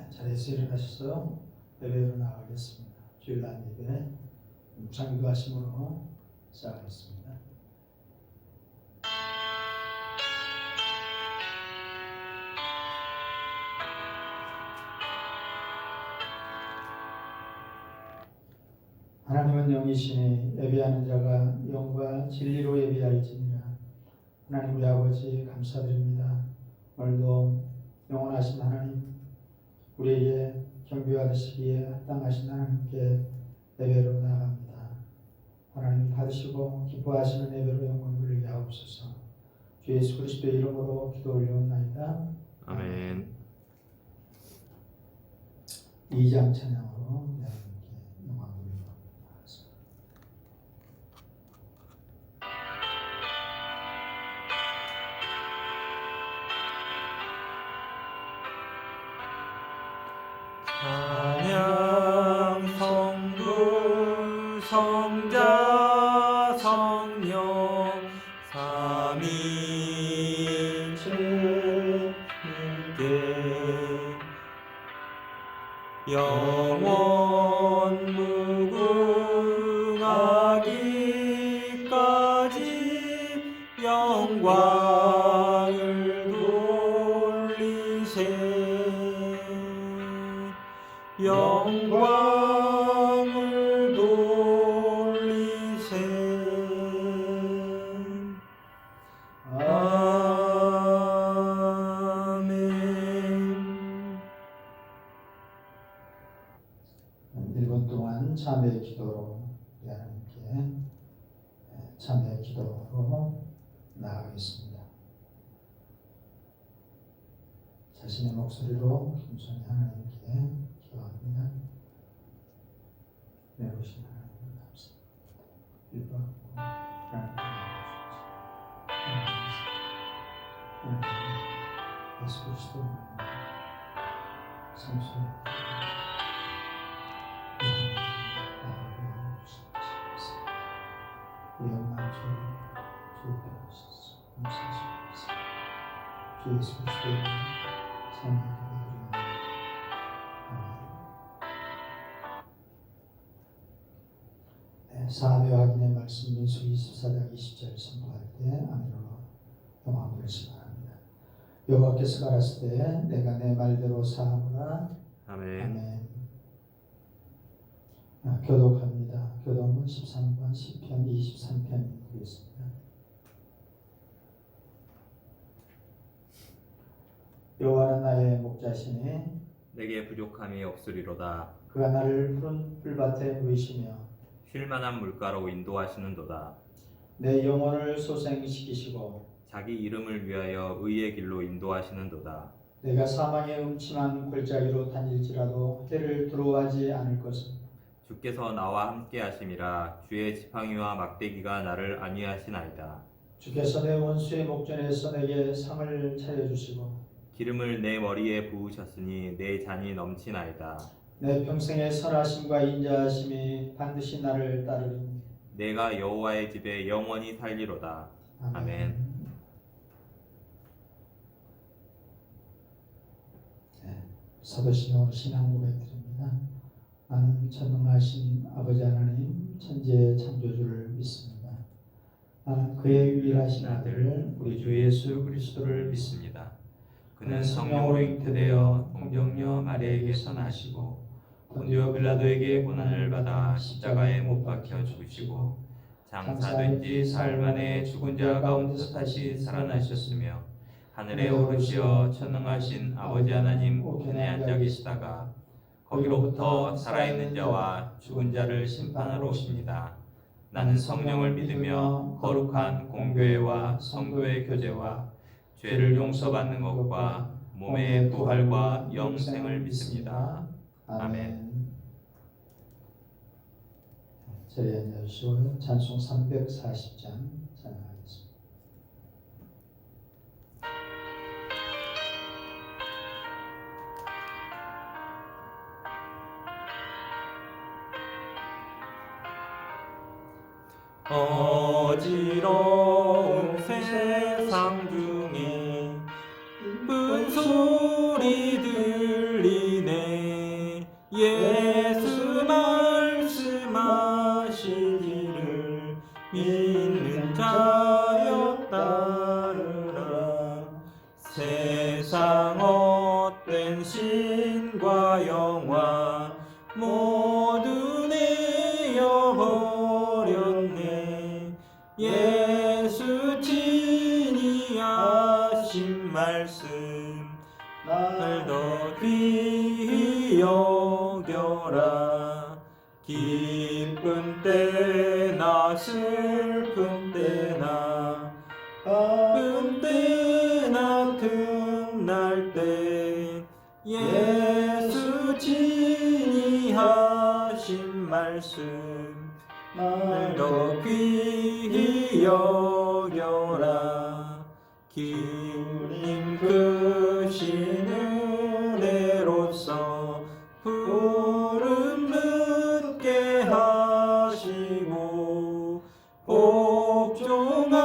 자리에서 일어나셔서 예배로 나가겠습니다. 주일날 예배 묵상기도하심으로 시작하겠습니다. 하나님은 영이시니 예배하는 자가 영과 진리로 예배할지니라. 하나님 우리 아버지 감사드립니다. 오늘도 영원하신 하나님, 우리에게 경배와 드시기에 합당하신 하나님께 예배로 나아갑니다. 하나님 받으시고 기뻐하시는 예배로 영광 돌리게 하옵소서. 주 예수 그리스도의 이름으로 기도 올려옵나이다. 아멘. 2장 찬양으로 하나님께 영광 돌리고 찬양 성부 성자 성령 삼위일체님께 영원 무궁하기까지 영광을 돌리세. 영광을 돌리세. 아멘. 1분 동안 참회의 기도로 우리 하나님께 참회의 기도로 나아가겠습니다. 자신의 목소리로 겸손히 하나님께 기도합니다. 내려오신 하나님 감사합니다. 일부하고 하나님께 나아가십시오. 예수 그리스도 성소에 우리 엄마 주의 배우셔서 감사하십니다. 주 예수 그리스도의 참여 기도드립니다. 아멘. 사회 확인의 말씀 민수기 24장 20절 선포할 때 아멘으로 영광 돌리시기 바랍니다. 여호와께서 가라사대 내가 내 말대로 사하노라. 아멘. 아멘. 교독합니다. 교독은 13번 시편 23편 되겠습니다. 여호와는 나의 목자시니 내게 부족함이 없으리로다. 그가 나를 푸른 풀밭에 누이시며 쉴만한 물가로 인도하시는도다. 내 영혼을 소생시키시고 자기 이름을 위하여 의의 길로 인도하시는도다. 내가 사망의 음침한 골짜기로 다닐지라도 해를 두려워하지 않을 것은 주께서 나와 함께 하심이라. 주의 지팡이와 막대기가 나를 안위하시나이다. 주께서 내 원수의 목전에서 내게 상을 차려주시고 기름을 내 머리에 부으셨으니 내 잔이 넘치나이다. 내 평생의 선하심과 인자하심이 반드시 나를 따르리니 내가 여호와의 집에 영원히 살리로다. 아멘. 사도신앙으로 신앙 고백드립니다. 나는 전능하신 아버지 하나님 천지의 창조주를 믿습니다. 나는 그의 유일하신 아들 우리 주 예수 그리스도를 믿습니다. 그는 성령으로 잉태되어 동정녀 마리아에게서 나시고 본디오 빌라도에게 고난을 받아 십자가에 못 박혀 죽으시고 장사된 지 사흘 만에 죽은 자 가운데서 다시 살아나셨으며 하늘에 오르시어 전능하신 아버지 하나님 우편에 앉아 계시다가 거기로부터 살아있는 자와 죽은 자를 심판하러 오십니다. 나는 성령을 믿으며 거룩한 공교회와 성도의 교제와 죄를 용서받는 것과 몸의 부활과 영생을 믿습니다. 아멘. 자리에 앉으시고 찬송 340장 찬양하겠습니다. 어지러운 세상 중에 이쁜 소리 들리네. 예수 말씀하시기를 믿는 자여 따르라. 세상 헛된 신과 영화 모두 내어 버렸네. 예수 친히 하신 말씀 날 더 귀히 여겨라. 기쁜 때나 슬픈 때나 바쁜 때나 틈날 때 예수 친히 하신 말씀 날 더 귀히 여겨라. 기울임 크신 은혜로서 푸른 늦게 하시고 복종하는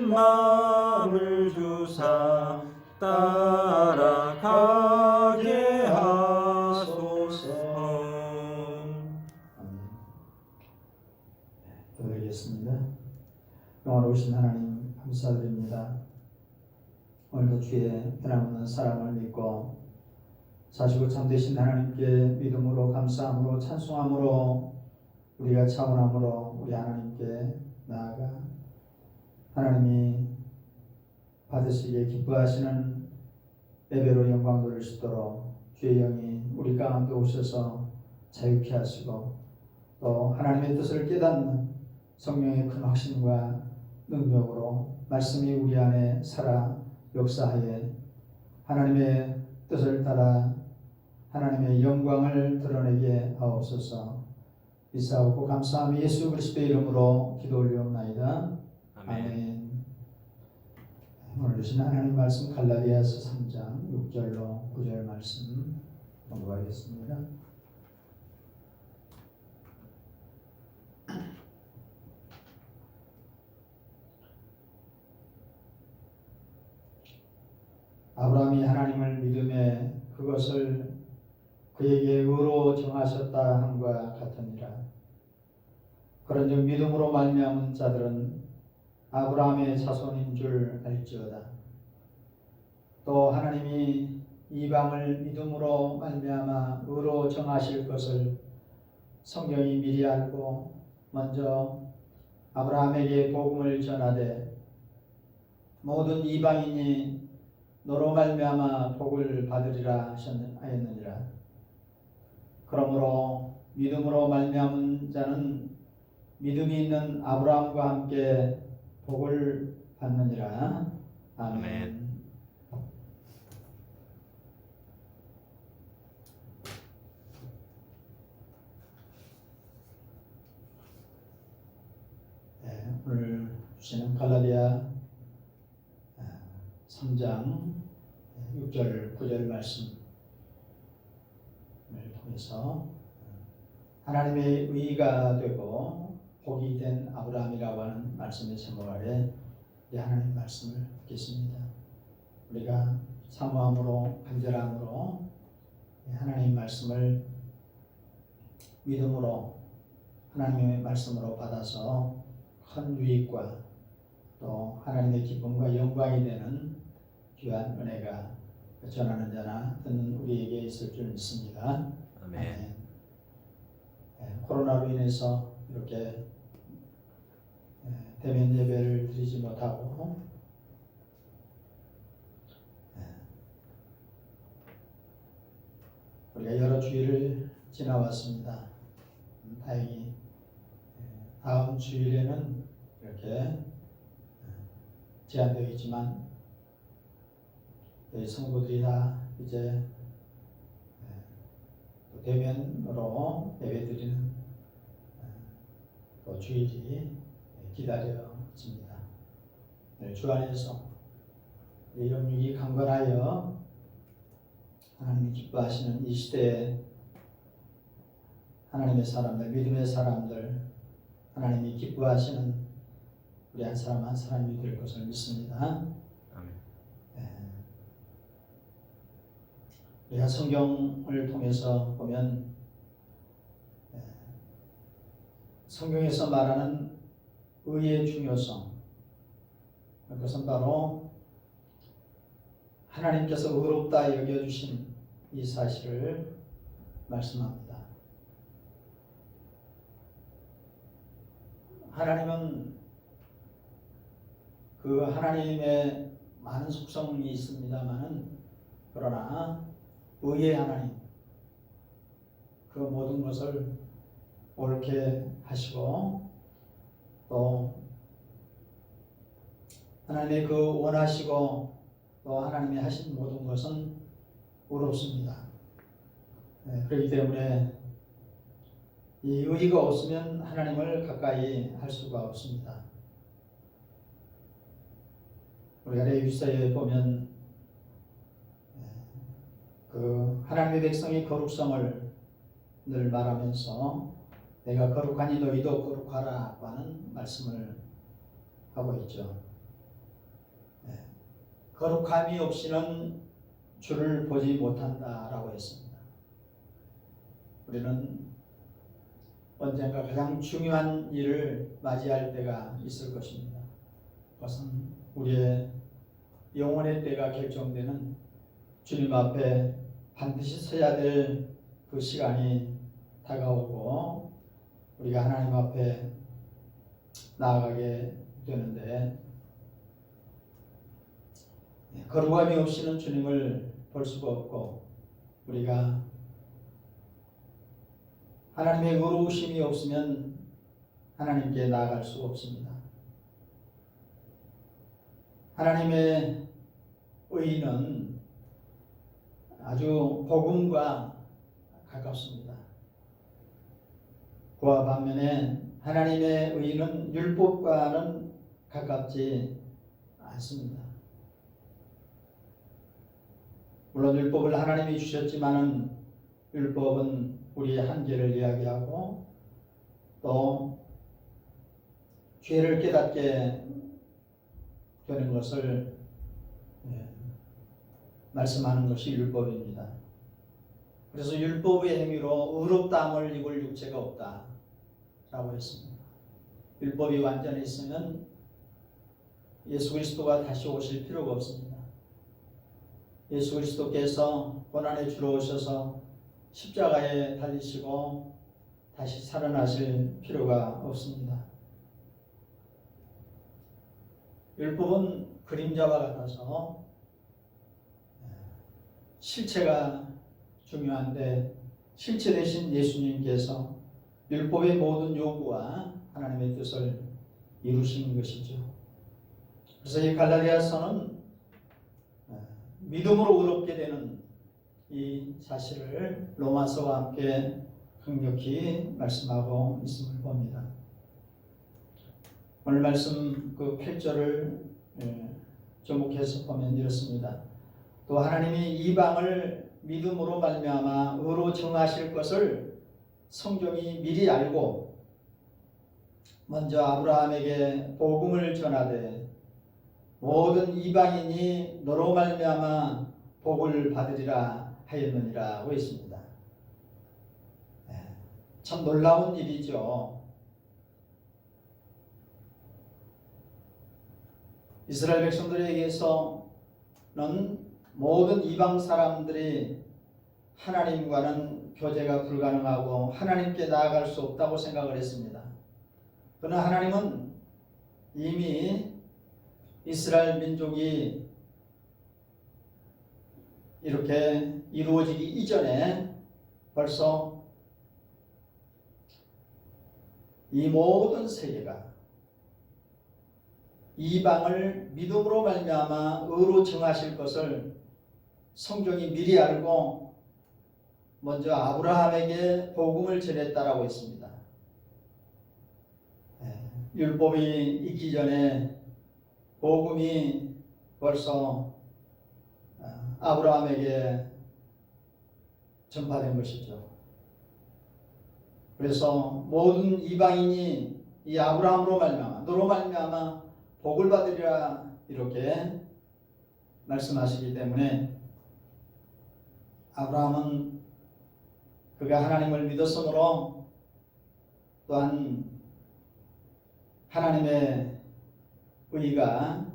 마음을 주사 따라가게 하소서. 기도드리겠습니다. 영원하신 하나님 감사드립니다. 오늘도 주의 변함없는 사랑을 믿고 사시고 참되신 하나님께 믿음으로 감사함으로 찬송함으로 우리가 차원함으로 우리 하나님께 나아가 하나님이 받으시기에 기뻐하시는 예배로 영광 돌릴 수 있도록 주의 영이 우리 가운데 오셔서 자유케 하시고 또 하나님의 뜻을 깨닫는 성령의 큰 확신과 능력으로 말씀이 우리 안에 살아 역사하여 하나님의 뜻을 따라 하나님의 영광을 드러내게 하옵소서. 믿사옵고 감사하며 예수 그리스도의 이름으로 기도 올리옵나이다. 아멘. 오늘 주신 하나님 말씀 갈라디아서 3장 6절로 9절 말씀 공부하겠습니다. 아브라함이 하나님을 믿음에 그것을 그에게 의로 정하셨다 함과 같으니라. 그런즉 믿음으로 말미암은 자들은 아브라함의 자손인 줄 알지어다. 또 하나님이 이방을 믿음으로 말미암아 의로 정하실 것을 성경이 미리 알고 먼저 아브라함에게 복음을 전하되 모든 이방인이 너로 말미암아 복을 받으리라 하였느니라. 그러므로 믿음으로 말미암은 자는 믿음이 있는 아브라함과 함께 복을 받느니라. 아멘. 네, 오늘 주시는 갈라디아 3장 6절 9절 말씀을 통해서 하나님의 의가 되고 복이 된 아브라함이라고 하는 말씀의 제목 아래 하나님 말씀을 듣겠습니다. 우리가 사모함으로 간절함으로 하나님 말씀을 믿음으로 하나님의 말씀으로 받아서 큰 유익과 또 하나님의 기쁨과 영광이 되는 귀한 은혜가 전하는 자나 듣는 우리에게 있을 줄 믿습니다. 아멘. 코로나로 인해서 이렇게 대면 예배를 드리지 못하고 우리가 여러 주일을 지나왔습니다. 다행히 다음 주일에는 이렇게 제한되어 있지만 저희 성도들이 다 이제 또 대면으로 예배드리는 또 주일이 기다려집니다. 주 안에서 영육이 강건하여 하나님이 기뻐하시는 이 시대에 하나님의 사람들, 믿음의 사람들, 하나님이 기뻐하시는 우리 한 사람 한 사람이 될 것을 믿습니다. 우리가 성경을 통해서 보면 성경에서 말하는 의의 중요성, 그것은 바로 하나님께서 의롭다 여겨주신 이 사실을 말씀합니다. 하나님은 그 하나님의 많은 속성이 있습니다만은 그러나 의의 하나님, 그 모든 것을 옳게 하시고 또 하나님의 그 원하시고 또 하나님이 하신 모든 것은 의롭습니다. 그렇기 때문에 이 의가 없으면 하나님을 가까이 할 수가 없습니다. 우리가 레위기서에 보면 그 하나님의 백성이 거룩성을 늘 말하면서 내가 거룩하니 너희도 거룩하라 하는 말씀을 하고 있죠. 거룩함이 없이는 주를 보지 못한다라고 했습니다. 우리는 언젠가 가장 중요한 일을 맞이할 때가 있을 것입니다. 그것은 우리의 영혼의 때가 결정되는 주님 앞에 반드시 서야 될 그 시간이 다가오고 우리가 하나님 앞에 나아가게 되는데 거룩함이 없이는 주님을 볼 수가 없고 우리가 하나님의 의로우심이 없으면 하나님께 나아갈 수가 없습니다. 하나님의 의는 아주 복음과 가깝습니다. 그와 반면에 하나님의 의는 율법과는 가깝지 않습니다. 물론 율법을 하나님이 주셨지만은 율법은 우리의 한계를 이야기하고 또 죄를 깨닫게 되는 것을 말씀하는 것이 율법입니다. 그래서 율법의 행위로 의롭다함을 입을 육체가 없다라고 했습니다. 율법이 완전히 있으면 예수 그리스도가 다시 오실 필요가 없습니다. 예수 그리스도께서 고난의 주로 오셔서 십자가에 달리시고 다시 살아나실 필요가 없습니다. 율법은 그림자와 같아서 실체가 중요한데 실체 대신 예수님께서 율법의 모든 요구와 하나님의 뜻을 이루신 것이죠. 그래서 이 갈라디아서는 믿음으로 의롭게 되는 이 사실을 로마서와 함께 강력히 말씀하고 있음을 봅니다. 오늘 말씀 그 8절을 접목해서 보면 이렇습니다. 또 하나님이 이방을 믿음으로 말미암아 의로 정하실 것을 성경이 미리 알고 먼저 아브라함에게 복음을 전하되 모든 이방인이 너로 말미암아 복을 받으리라 하였느니라고 했습니다. 참 놀라운 일이죠. 이스라엘 백성들에게서는 모든 이방 사람들이 하나님과는 교제가 불가능하고 하나님께 나아갈 수 없다고 생각을 했습니다. 그러나 하나님은 이미 이스라엘 민족이 이렇게 이루어지기 이전에 벌써 이 모든 세계가 이방을 믿음으로 말미암아 의로 정하실 것을 성경이 미리 알고 먼저 아브라함에게 복음을 전했다라고 했습니다. 율법이 있기 전에 복음이 벌써 아브라함에게 전파된 것이죠. 그래서 모든 이방인이 이 아브라함으로 말미암아 너로 말미암아 복을 받으리라 이렇게 말씀하시기 때문에 아브라함은 그가 하나님을 믿었으므로 또한 하나님의 의가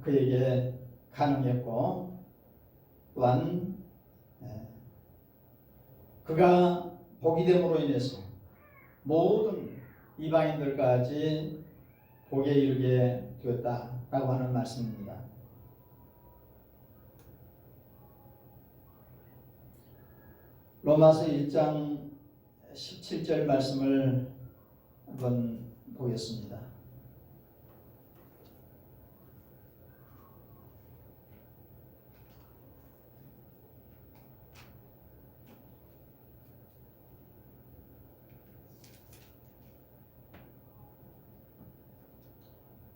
그에게 가능했고 또한 그가 복이 됨으로 인해서 모든 이방인들까지 복에 이르게 되었다라고 하는 말씀입니다. 로마서 1장 17절 말씀을 한번 보겠습니다.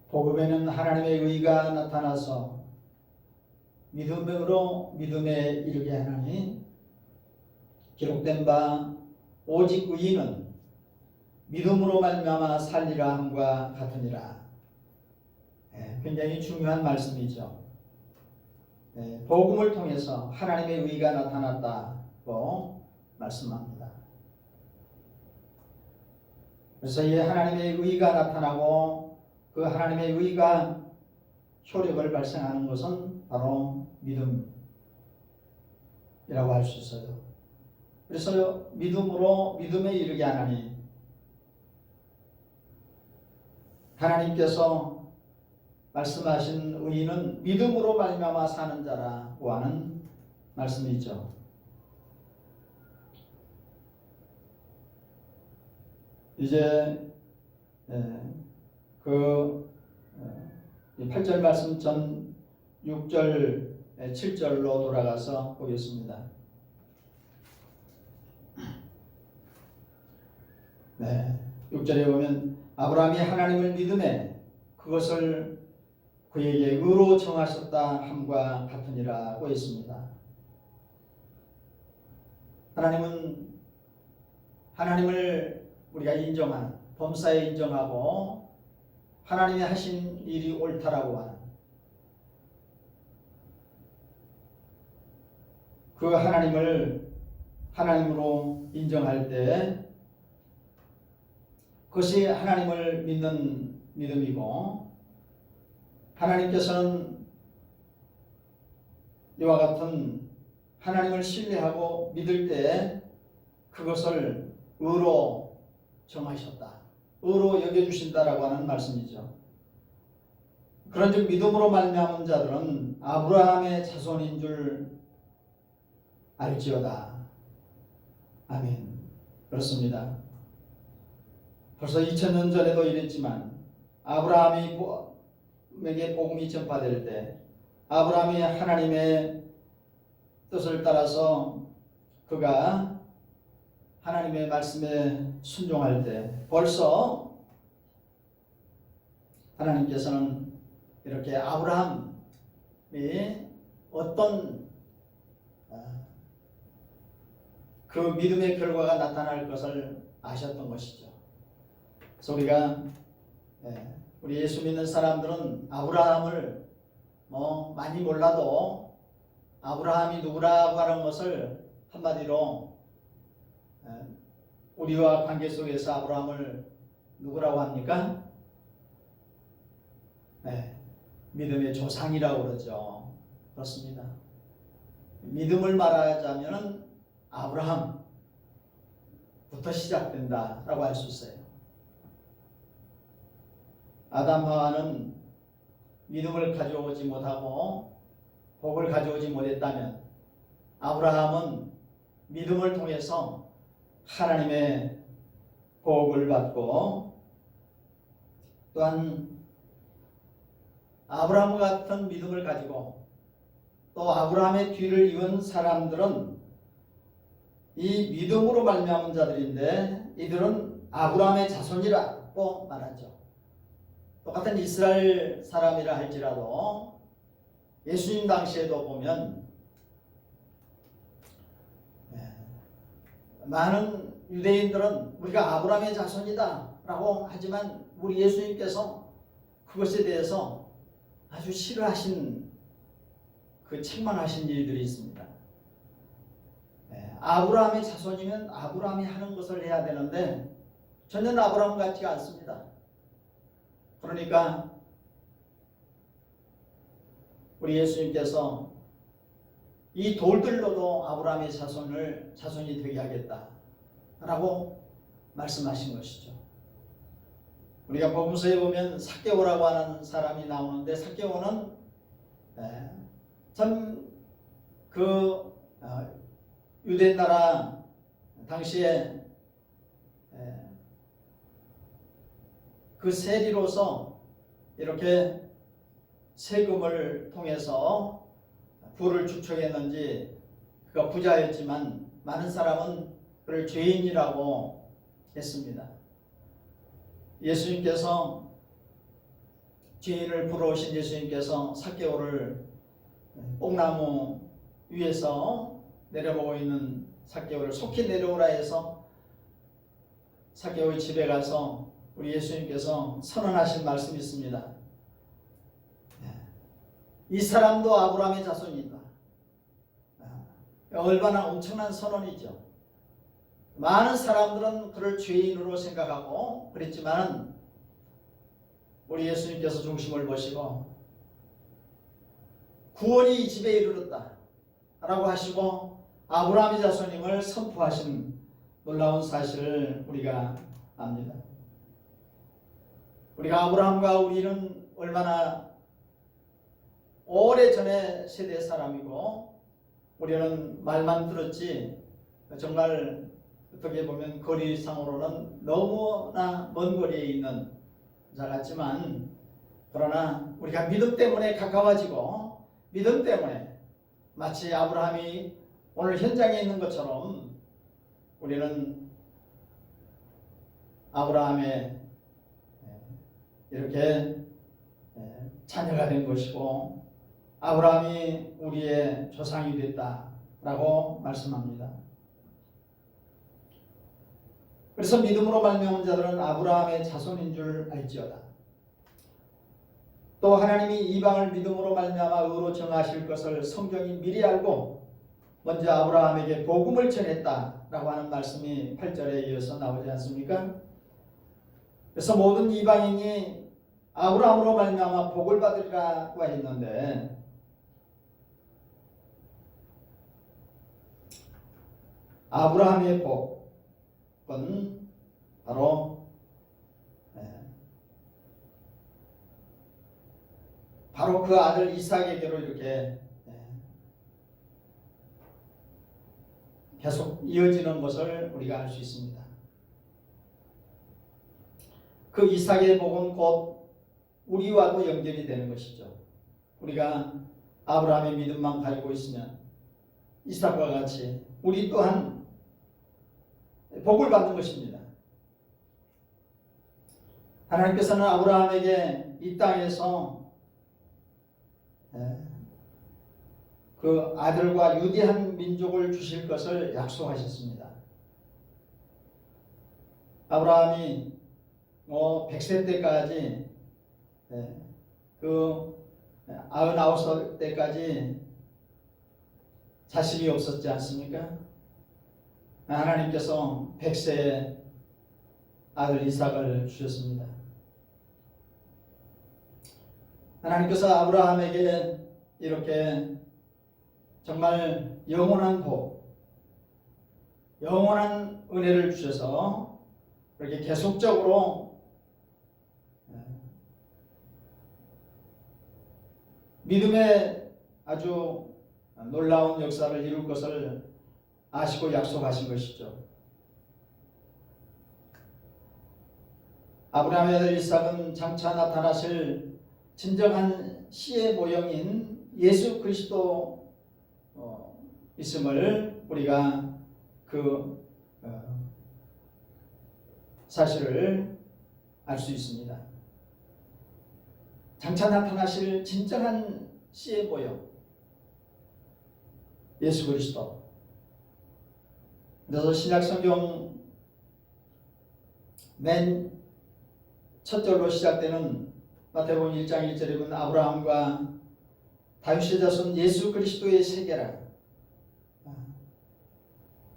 복음에는 하나님의 의가 나타나서 믿음으로 믿음에 이르게 하나니 기록된 바 오직 의인은 믿음으로 말미암아 살리라 함과 같으니라. 굉장히 중요한 말씀이죠. 복음을 통해서 하나님의 의가 나타났다고 말씀합니다. 그래서 이 하나님의 의가 나타나고 그 하나님의 의가 효력을 발생하는 것은 바로 믿음이라고 할 수 있어요. 그래서 믿음으로 믿음에 이르게 하나니 하나님께서 말씀하신 의인은 믿음으로 말미암아 사는 자라고 하는 말씀이죠. 이제 그 8절 말씀 전 6절 7절로 돌아가서 보겠습니다. 네, 6절에 보면 아브라함이 하나님을 믿음에 그것을 그에게 의로 정하셨다 함과 같으니라고 했습니다. 하나님을 우리가 인정하는, 범사에 인정하고 하나님이 하신 일이 옳다라고 하는 그 하나님을 하나님으로 인정할 때 그것이 하나님을 믿는 믿음이고, 하나님께서는 이와 같은 하나님을 신뢰하고 믿을 때 그것을 의로 정하셨다, 의로 여겨주신다라고 하는 말씀이죠. 그런즉 믿음으로 말미암은 자들은 아브라함의 자손인 줄 알지어다. 아멘. 그렇습니다. 벌써 2000년 전에도 이랬지만 아브라함에게 복음이 전파될 때 아브라함이 하나님의 뜻을 따라서 그가 하나님의 말씀에 순종할 때 벌써 하나님께서는 이렇게 아브라함이 어떤 그 믿음의 결과가 나타날 것을 아셨던 것이죠. 그래서 우리 예수 믿는 사람들은 아브라함을 많이 몰라도 아브라함이 누구라고 하는 것을 한마디로 우리와 관계 속에서 아브라함을 누구라고 합니까? 믿음의 조상이라고 그러죠. 그렇습니다. 믿음을 말하자면 아브라함부터 시작된다라고 할 수 있어요. 아담 하와는 믿음을 가져오지 못하고 복을 가져오지 못했다면 아브라함은 믿음을 통해서 하나님의 복을 받고, 또한 아브라함 같은 믿음을 가지고 또 아브라함의 뒤를 이은 사람들은 이 믿음으로 말미암은 자들인데 이들은 아브라함의 자손이라고 말하죠. 똑같은 이스라엘 사람이라 할지라도 예수님 당시에도 보면 많은 유대인들은 우리가 아브라함의 자손이다 라고 하지만 우리 예수님께서 그것에 대해서 아주 싫어하신, 그 책망하신 일들이 있습니다. 아브라함의 자손이면 아브라함이 하는 것을 해야 되는데 전혀 아브라함 같지가 않습니다. 그러니까 우리 예수님께서 이 돌들로도 아브라함의 자손이 되게 하겠다라고 말씀하신 것이죠. 우리가 복음서에 보면 삭개오라고 하는 사람이 나오는데 삭개오는 참 유대 나라 당시에 그 세리로서 이렇게 세금을 통해서 부를 축적했는지 그가 부자였지만 많은 사람은 그를 죄인이라고 했습니다. 예수님께서 죄인을 부러우신 예수님께서 삭개오를 뽕나무 위에서 내려보고 있는 삭개오를 속히 내려오라 해서 삭개오의 집에 가서 우리 예수님께서 선언하신 말씀이 있습니다. 이 사람도 아브라함의 자손이다. 얼마나 엄청난 선언이죠. 많은 사람들은 그를 죄인으로 생각하고 그랬지만 우리 예수님께서 중심을 보시고 구원이 이 집에 이르렀다 라고 하시고 아브라함의 자손임을 선포하신 놀라운 사실을 우리가 압니다. 우리가 아브라함과 우리는 얼마나 오래전의 세대 사람이고 우리는 말만 들었지 정말 어떻게 보면 거리상으로는 너무나 먼 거리에 있는 자 같지만 그러나 우리가 믿음 때문에 가까워지고 믿음 때문에 마치 아브라함이 오늘 현장에 있는 것처럼 우리는 아브라함의 이렇게 자녀가 된 것이고 아브라함이 우리의 조상이 됐다라고 말씀합니다. 그래서 믿음으로 말미암은 자들은 아브라함의 자손인 줄 알지어다. 또 하나님이 이방을 믿음으로 말미암아 의로 정하실 것을 성경이 미리 알고 먼저 아브라함에게 복음을 전했다라고 하는 말씀이 8절에 이어서 나오지 않습니까? 그래서 모든 이방인이 아브라함으로 말미암아 복을 받으리라고 했는데 아브라함의 복은 바로 그 아들 이삭에게로 이렇게 계속 이어지는 것을 우리가 알 수 있습니다. 그 이삭의 복은 곧 우리와도 연결이 되는 것이죠. 우리가 아브라함의 믿음만 가지고 있으면 이삭과 같이 우리 또한 복을 받는 것입니다. 하나님께서는 아브라함에게 이 땅에서 그 아들과 유대한 민족을 주실 것을 약속하셨습니다. 아브라함이 100세 때까지 그 99살 때까지 자식이 없었지 않습니까? 하나님께서 100세에 아들 이삭을 주셨습니다. 하나님께서 아브라함에게 이렇게 정말 영원한 복, 영원한 은혜를 주셔서 이렇게 계속적으로 믿음의 아주 놀라운 역사를 이룰 것을 아시고 약속하신 것이죠. 아브라함의 아들 이삭은 장차 나타나실 진정한 씨의 모형인 예수 그리스도 있음을 우리가 그 사실을 알 수 있습니다. 장차 나타나실 진정한 씨의 모형 예수 그리스도. 그래서 신약 성경 맨 첫 절로 시작되는 마태복음 1장 1절에 보면 아브라함과 다윗의 자손 예수 그리스도의 세계라.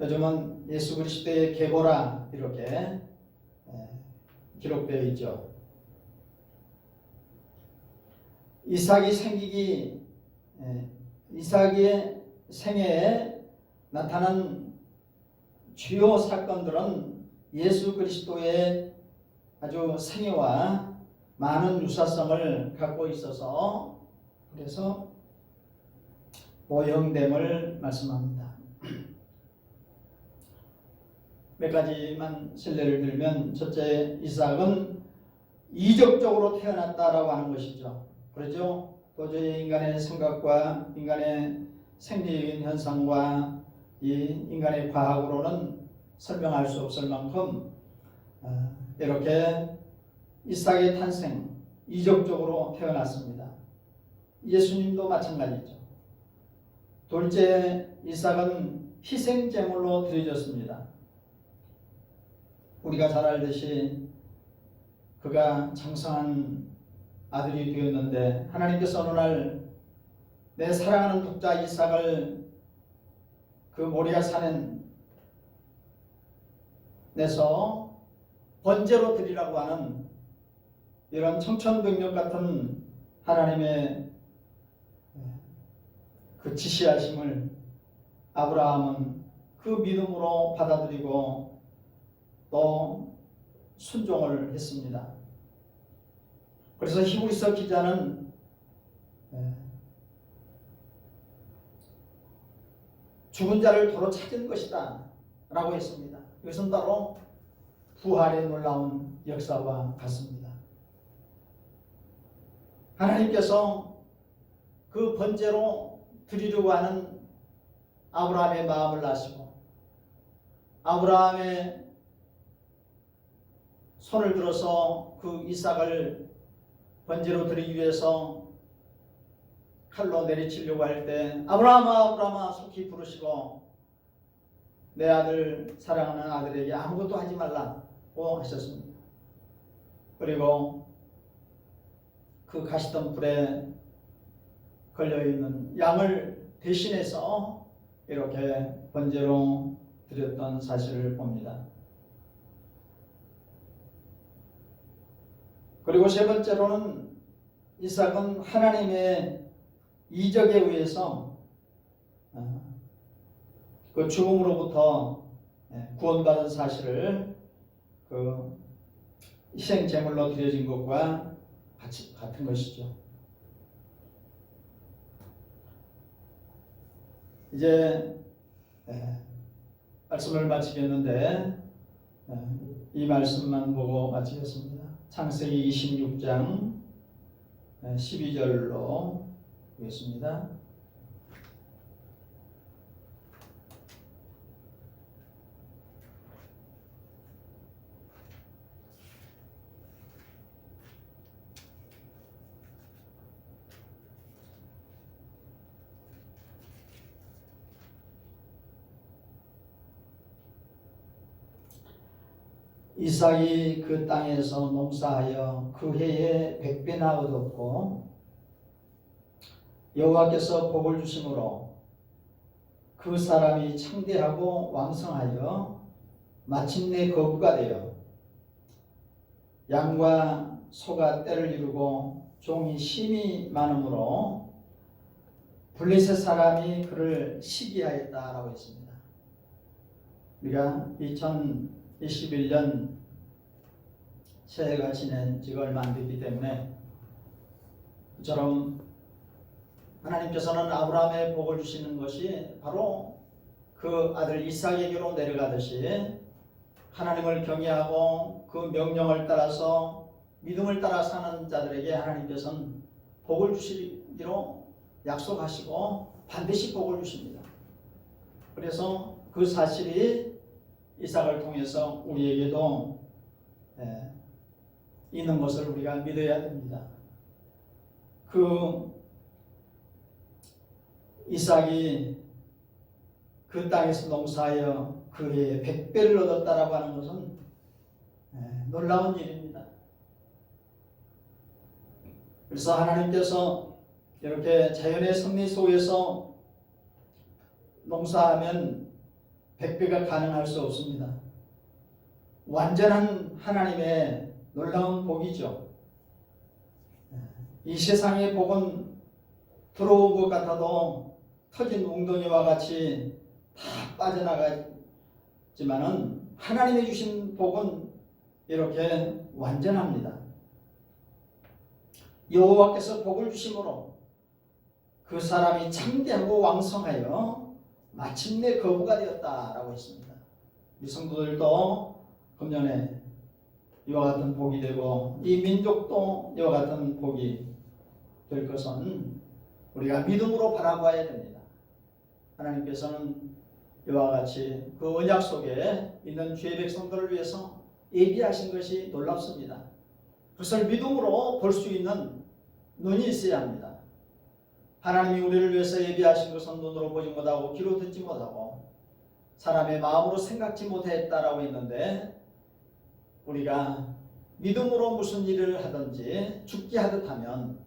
요즘은 예수 그리스도의 계보라 이렇게 기록되어 있죠. 이삭의 생애에 나타난 주요 사건들은 예수 그리스도의 아주 생애와 많은 유사성을 갖고 있어서 그래서 모형됨을 말씀합니다. 몇 가지만 실례를 들면, 첫째, 이삭은 이적적으로 태어났다라고 하는 것이죠. 그렇죠? 도저히 인간의 생각과 인간의 생리적인 현상과 이 인간의 과학으로는 설명할 수 없을 만큼 이렇게 이삭의 탄생, 이적적으로 태어났습니다. 예수님도 마찬가지죠. 둘째, 이삭은 희생제물로 드려졌습니다. 우리가 잘 알듯이 그가 장성한 아들이 되었는데 하나님께서 어느 날 내 사랑하는 독자 이삭을 그 모리아 산에 내서 번제로 드리라고 하는 이런 청천벽력 같은 하나님의 그 지시하심을 아브라함은 그 믿음으로 받아들이고 또 순종을 했습니다. 그래서 히브리서 기자는 죽은 자를 도로 찾은 것이다 라고 했습니다. 이것은 바로 부활의 놀라운 역사와 같습니다. 하나님께서 그 번제로 드리려고 하는 아브라함의 마음을 아시고 아브라함의 손을 들어서 그 이삭을 번제로 드리기 위해서 칼로 내리치려고 할 때 아브라함아 아브라함아 속히 부르시고 내 아들 사랑하는 아들에게 아무것도 하지 말라고 하셨습니다. 그리고 그 가시던 불에 걸려있는 양을 대신해서 이렇게 번제로 드렸던 사실을 봅니다. 그리고 세 번째로는 이삭은 하나님의 이적에 의해서 그 죽음으로부터 구원받은 사실을 그 희생 제물로 드려진 것과 같은 것이죠. 이제 말씀을 마치겠는데 이 말씀만 보고 마치겠습니다. 창세기 26장 12절로 보겠습니다. 이삭이 그 땅에서 농사하여 그 해에 100배나 얻었고 여호와께서 복을 주심으로 그 사람이 창대하고 왕성하여 마침내 거부가 되어 양과 소가 때를 이루고 종이 심히 많으므로 블레셋 사람이 그를 시기하였다라고 했습니다. 우리가 2021년 새해가 지낸 지가 얼마 안 됐기 때문에 이처럼 하나님께서는 아브라함의 복을 주시는 것이 바로 그 아들 이삭에게로 내려가듯이 하나님을 경외하고 그 명령을 따라서 믿음을 따라 사는 자들에게 하나님께서는 복을 주시기로 약속하시고 반드시 복을 주십니다. 그래서 그 사실이 이삭을 통해서 우리에게도 있는 것을 우리가 믿어야 됩니다. 그 이삭이 그 땅에서 농사하여 그 해에 100배를 얻었다라고 하는 것은 놀라운 일입니다. 그래서 하나님께서 이렇게 자연의 섭리 속에서 농사하면 100배가 가능할 수 없습니다. 완전한 하나님의 놀라운 복이죠. 이 세상의 복은 들어온 것 같아도 터진 웅덩이와 같이 다 빠져나가지만은 하나님이 주신 복은 이렇게 완전합니다. 여호와께서 복을 주심으로 그 사람이 창대하고 왕성하여 마침내 거부가 되었다라고 했습니다. 이 성도들도 금년에 이와 같은 복이 되고 이 민족도 이와 같은 복이 될 것은 우리가 믿음으로 바라봐야 됩니다. 하나님께서는 이와 같이 그 언약 속에 있는 주의 백성들을 위해서 예비하신 것이 놀랍습니다. 그것을 믿음으로 볼 수 있는 눈이 있어야 합니다. 하나님이 우리를 위해서 예비하신 것은 눈으로 보지 못하고 귀로 듣지 못하고 사람의 마음으로 생각지 못했다라고 했는데, 우리가 믿음으로 무슨 일을 하든지 죽게 하듯 하면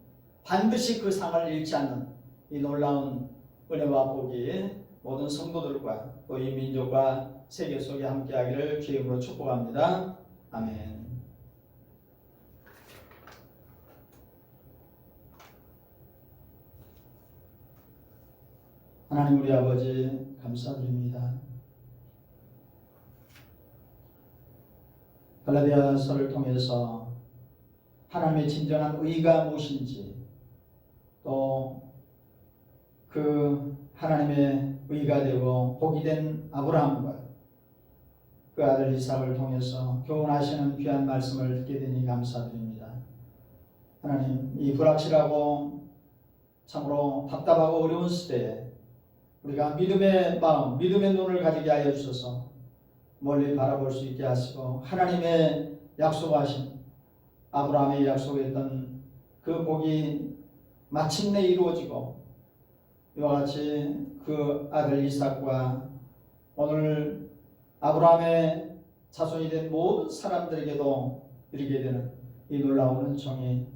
반드시 그 상을 잃지 않는 이 놀라운 은혜와 복이 모든 성도들과 또 이 민족과 세계 속에 함께하기를 주의 이름으로 축복합니다. 아멘. 하나님 우리 아버지 감사드립니다. 갈라디아서를 통해서 하나님의 진정한 의가 무엇인지, 또 그 하나님의 의가 되고 복이 된 아브라함과 그 아들 이삭을 통해서 교훈하시는 귀한 말씀을 듣게 되니 감사드립니다. 하나님, 이 불확실하고 참으로 답답하고 어려운 시대에 우리가 믿음의 마음, 믿음의 눈을 가지게 하여 주셔서 멀리 바라볼 수 있게 하시고, 하나님의 약속하신, 아브라함의 약속했던 그 복이 마침내 이루어지고 이와 같이 그 아들 이삭과 오늘 아브라함의 자손이 된 모든 사람들에게도 이르게 되는 이 놀라운 은총이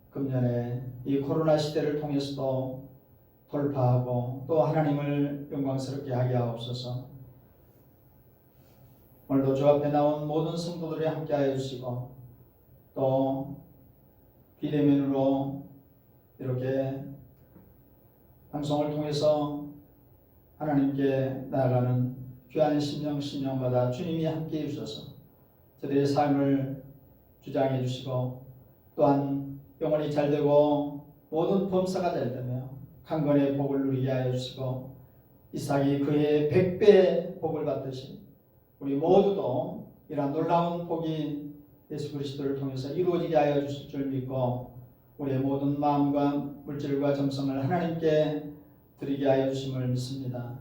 금년에 이 코로나 시대를 통해서도 돌파하고 또 하나님을 영광스럽게 하게 하옵소서. 오늘도 주 앞에 나온 모든 성도들이 함께하여 주시고, 또 비대면으로 이렇게 방송을 통해서 하나님께 나아가는 귀한 심령마다 주님이 함께해 주셔서 저들의 삶을 주장해 주시고, 또한 영혼이 잘되고 모든 범사가 잘되며 강건의 복을 누리게 하여 주시고, 이삭이 그의 100배의 복을 받듯이 우리 모두도 이러한 놀라운 복이 예수 그리스도를 통해서 이루어지게 하여 주실 줄 믿고, 우리의 모든 마음과 물질과 정성을 하나님께 드리게 하여 주심을 믿습니다.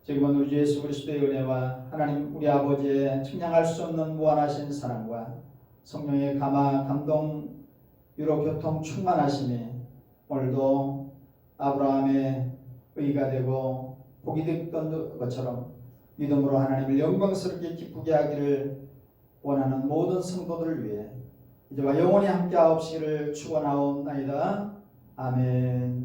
지금은 우리 예수 그리스도의 은혜와 하나님 우리 아버지의 측량할 수 없는 무한하신 사랑과 성령의 감화, 감동, 유로 교통 충만하심이 오늘도 아브라함의 의가 되고 복이 됐던 것처럼 믿음으로 하나님을 영광스럽게 기쁘게 하기를 원하는 모든 성도들을 위해 이제와 영원히 함께 하옵시기를 축원하옵나이다. 아멘.